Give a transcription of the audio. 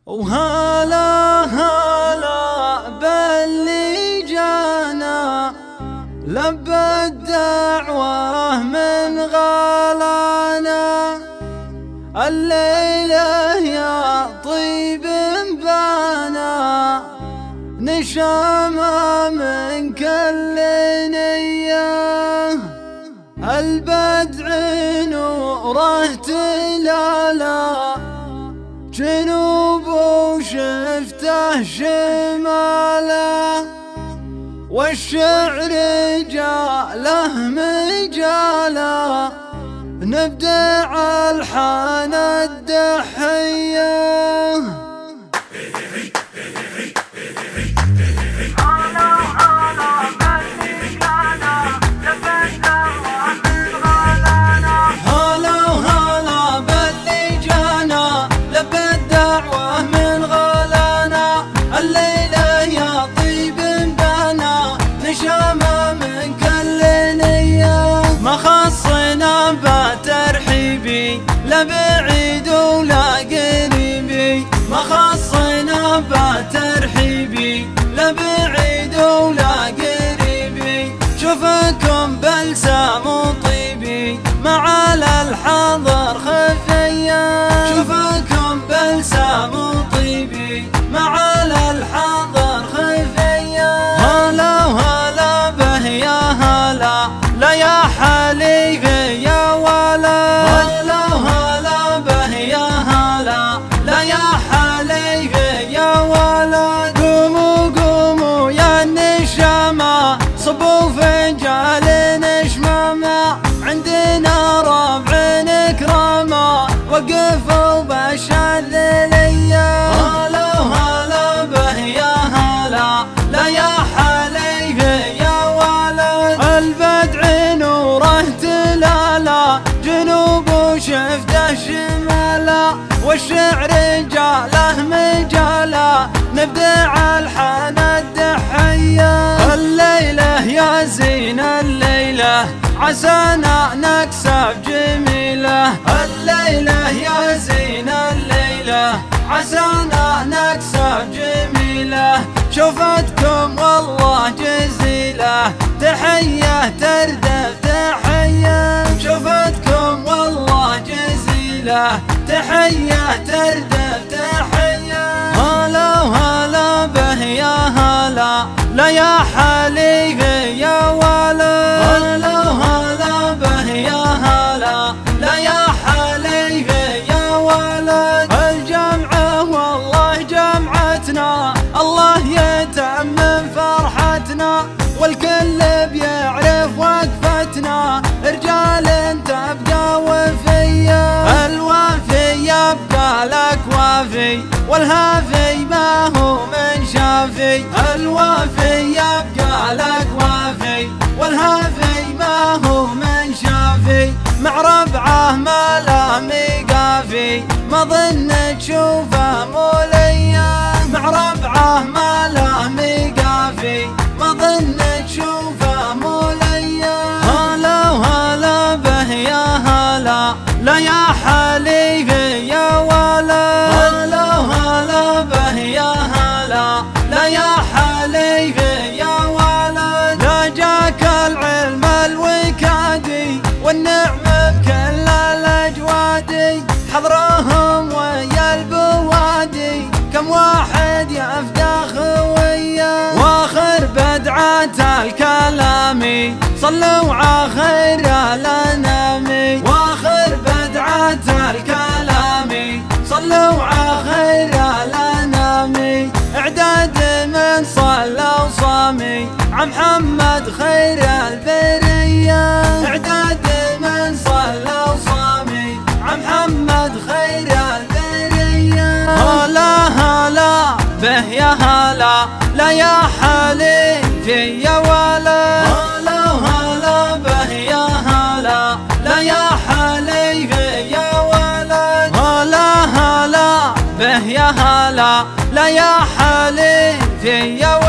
وهلا هلا باللي جانا لبى الدعوة من غلانا، الليلة يا طيب بانا نشامة من كل نية، البدع نوره تلالا جنوب وشفته شماله، والشعر جاله مجاله نبدع الحان الدحية. ما خصنا بترحيبي لا بعيد ولا قريبي، ما خصنا بترحيبي لا بعيد ولا قريبي، شوفكم بلسام وطيبي مع الحضر خفية، شوفكم بلسام وطيبي مع الحضر خفية. هلا وهلا به يا هلا لا يا حليفي يا ولد، هلا وهلا به يا هلا لا يا حليفي يا ولد، قوموا قوموا يا النشامة صبوا فنجال نشمامة، عندنا ربع نكرمة وقفوا بالشاذلية. هلا وهلا به يا هلا لا يا حليفي يا ولد، البدع نوره تلالا جنوب وشفته شمالا، والشعر جاله مجالا نبدع الحان الدحية. الليلة يا زين الليلة عسانا نكسب جميلة، الليلة يا زين الليلة عسانا نكسب جميلة، شوفتكم والله جزيلة تحية تردف تحية، شوفتكم والله جزيلة تحية تردف تحية. هلا وهلا به يا هلا لا يا حليفي يا ولد، هلا وهلا به يا هلا لا يا حليفي يا ولد، الجمعة والله جمعتنا الله يتمم فرحتنا، والكل بيعرف وقفتنا رجال تبقى وفية، الوافي يبقى لك وافي والهافي ما هو من شافي، الوافي يبقى لك وافي والهافي ما هو من شافي، مع ربعه ما له مقافي ما ظن تشوفه موليا، مع ربعه ما له مقافي ما ظن تشوفه موليا. هلا وهلا به يا هلا لا يا حليفي يا ولد، هلا وهلا به يا هلا لا يا حليفي يا ولد، لا جاك العلم الوكادي والنعم بكل الاجوادي، حضرهم ويا البوادي كم واحد يفدى خويه، واخر بدعة الكلامي صلوا على خير الانامي، واخر بدعة الكلامي صلوا على خير الانامي، اعداد من صلى وصامي عم محمد خير البرية، اعداد من صلى وصامي عم محمد خير البرية. هلا هلا به يا هلا لا يا حليفي يا ولد، هلا وهلا به يا هلا لا يا حليفي يا ولد، هلا هلا به يا هلا لا يا حليفي يا ولد.